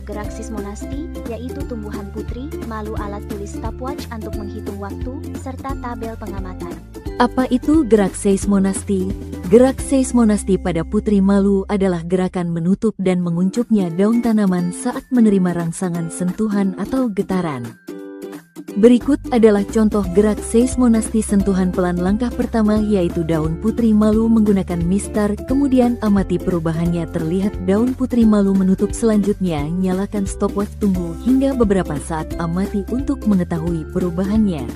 gerak Seismonasti, yaitu tumbuhan putri, malu alat tulis stopwatch untuk menghitung waktu, serta tabel pengamatan. Apa itu gerak seismonasti? Gerak seismonasti pada putri malu adalah gerakan menutup dan menguncupnya daun tanaman saat menerima rangsangan sentuhan atau getaran. Berikut adalah contoh gerak seismonasti sentuhan pelan. Langkah pertama yaitu daun putri malu menggunakan mistar, kemudian amati perubahannya. Terlihat daun putri malu menutup. Selanjutnya nyalakan stopwatch, tunggu hingga beberapa saat, amati untuk mengetahui perubahannya.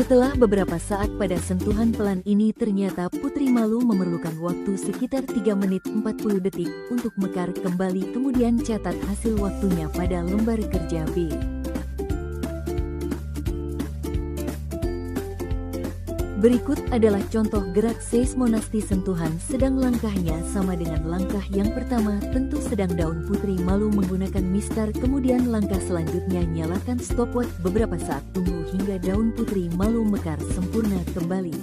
Setelah beberapa saat pada sentuhan pelan ini, ternyata putri malu memerlukan waktu sekitar 3 menit 40 detik untuk mekar kembali. Kemudian catat hasil waktunya pada lembar kerja B. Berikut adalah contoh gerak seismonasti sentuhan sedang. Langkahnya sama dengan langkah yang pertama, tentu sedang daun putri malu menggunakan mistar. Kemudian langkah selanjutnya nyalakan stopwatch beberapa saat, tunggu hingga daun putri malu mekar sempurna kembali.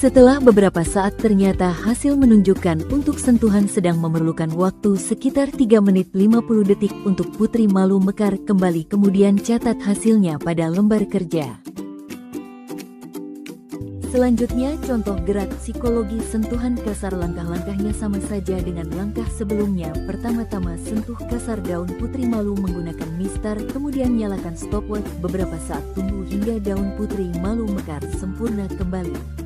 Setelah beberapa saat, ternyata hasil menunjukkan untuk sentuhan sedang memerlukan waktu sekitar 3 menit 50 detik untuk putri malu mekar kembali. Kemudian catat hasilnya pada lembar kerja. Selanjutnya, contoh gerak psikologi sentuhan kasar. Langkah-langkahnya sama saja dengan langkah sebelumnya. Pertama-tama sentuh kasar daun putri malu menggunakan mistar, kemudian nyalakan stopwatch beberapa saat, tunggu hingga daun putri malu mekar sempurna kembali.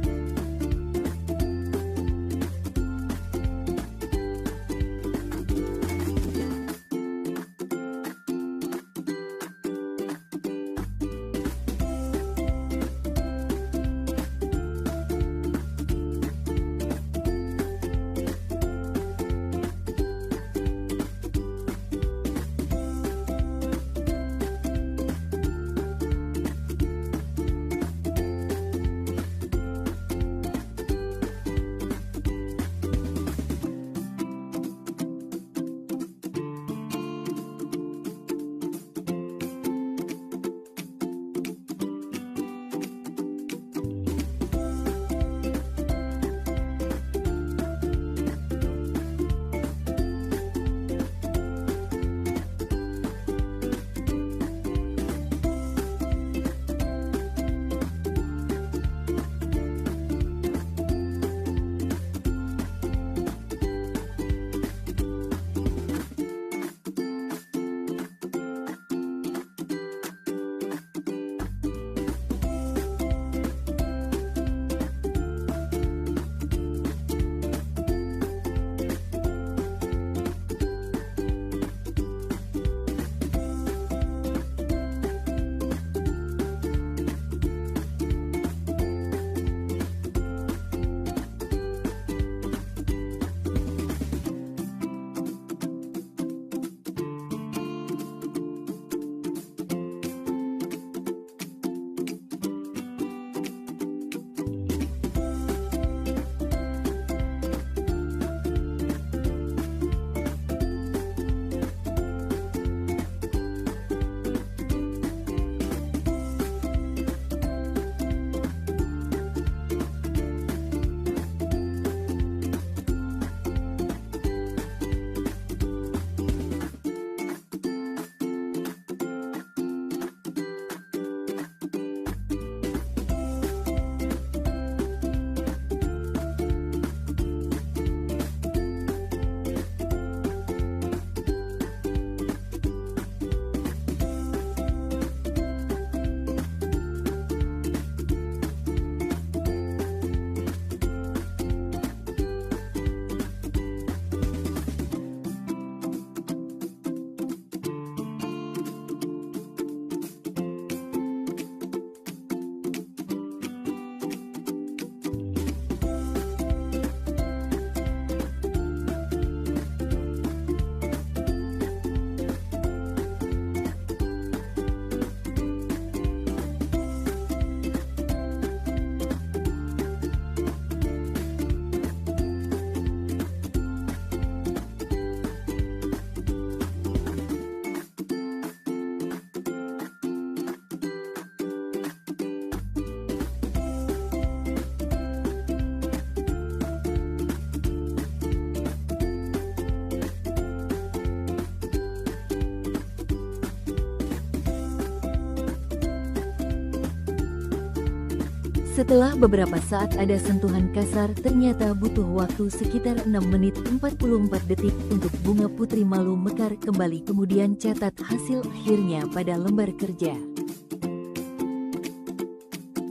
Setelah beberapa saat ada sentuhan kasar, ternyata butuh waktu sekitar 6 menit 44 detik untuk bunga putri malu mekar kembali. Kemudian catat hasil akhirnya pada lembar kerja.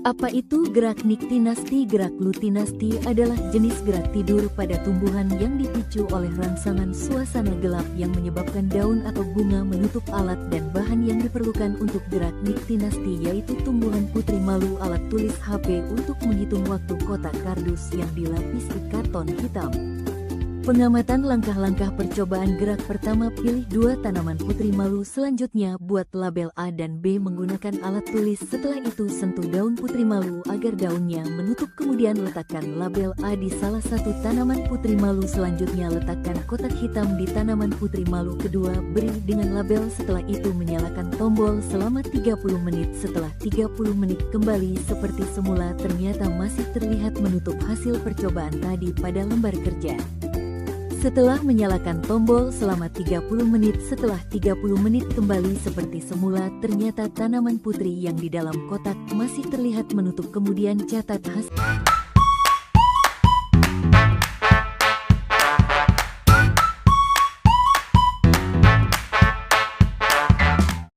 Apa itu gerak niktinasti? Gerak lutinasti adalah jenis gerak tidur pada tumbuhan yang dipicu oleh rangsangan suasana gelap yang menyebabkan daun atau bunga menutup alat dan bahan yang diperlukan untuk gerak niktinasti, yaitu tumbuhan putri malu. Alat tulis HP untuk menghitung waktu, kotak kardus yang dilapisi karton hitam. Pengamatan langkah-langkah percobaan. Gerak pertama, pilih 2 tanaman putri malu. Selanjutnya, buat label A dan B menggunakan alat tulis. Setelah itu, sentuh daun putri malu agar daunnya menutup. Kemudian letakkan label A di salah satu tanaman putri malu. Selanjutnya, letakkan kotak hitam di tanaman putri malu kedua. Beri dengan label. Setelah itu, menyalakan tombol selama 30 menit. Setelah 30 menit, kembali seperti semula. Ternyata masih terlihat menutup hasil percobaan tadi pada lembar kerja. Setelah menyalakan tombol selama 30 menit, setelah 30 menit kembali seperti semula, ternyata tanaman putri yang di dalam kotak masih terlihat menutup. Kemudian catat hasil.